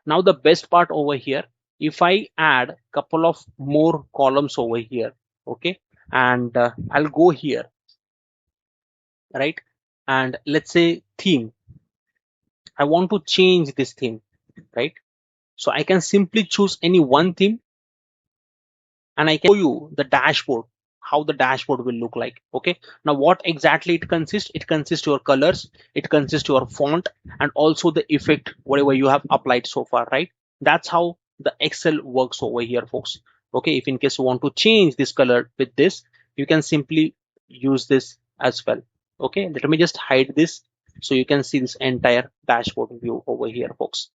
Now the best part over here, if I add couple of more columns over here, okay, and I'll go here, right, and let's say theme, I want to change this theme, right? So I can simply choose any one theme and I can show you the dashboard, how the dashboard will look like. Okay, now what exactly it consists? It consists your colors, it consists your font, and also the effect whatever you have applied so far, right? That's how the Excel works over here, folks. Okay, if in case you want to change this color with this, you can simply use this as well. Okay, let me just hide this so you can see this entire dashboard view over here, folks.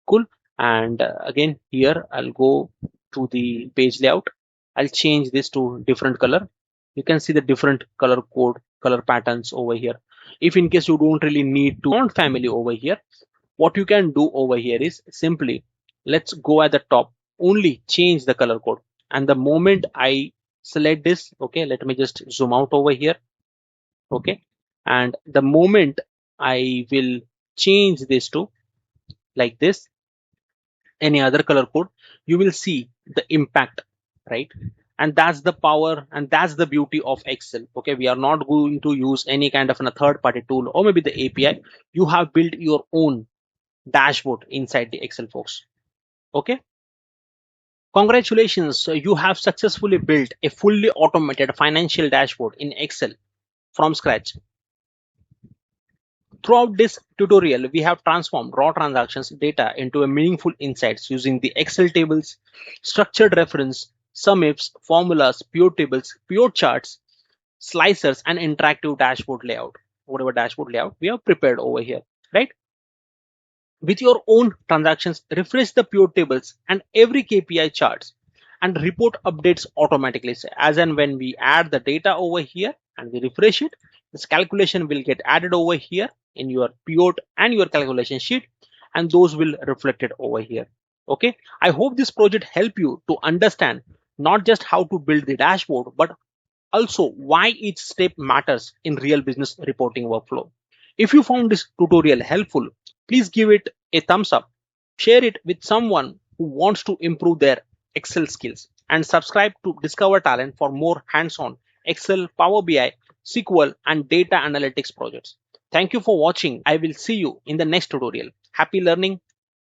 Cool. And again here I'll go to the page layout. I'll change this to different color. You can see the different color code, color patterns over here. If in case you don't really need to font family over here, what you can do over here is simply, let's go at the top, only change the color code. And the moment I select this, okay, let me just zoom out over here. Okay, and the moment I will change this to like this, any other color code, you will see the impact, right? And that's the power and that's the beauty of Excel. Okay, we are not going to use any kind of a third party tool or maybe the API. You have built your own dashboard inside the Excel, folks. Okay, congratulations, you have successfully built a fully automated financial dashboard in Excel from scratch. Throughout this tutorial, we have transformed raw transactions data into a meaningful insights using the Excel tables, structured reference, sum ifs, formulas, pivot tables, pivot charts, slicers, and interactive dashboard layout. Whatever dashboard layout we have prepared over here, right? With your own transactions, refresh the pivot tables and every KPI charts and report updates automatically. So as and when we add the data over here and we refresh it, this calculation will get added over here in your pivot and your calculation sheet, and those will reflect it over here. Okay, I hope this project help you to understand not just how to build the dashboard, but also why each step matters in real business reporting workflow. If you found this tutorial helpful, please give it a thumbs up, share it with someone who wants to improve their Excel skills, and subscribe to Discover Talent for more hands-on Excel, Power BI, SQL, and data analytics projects. Thank you for watching. I will see you in the next tutorial. Happy learning.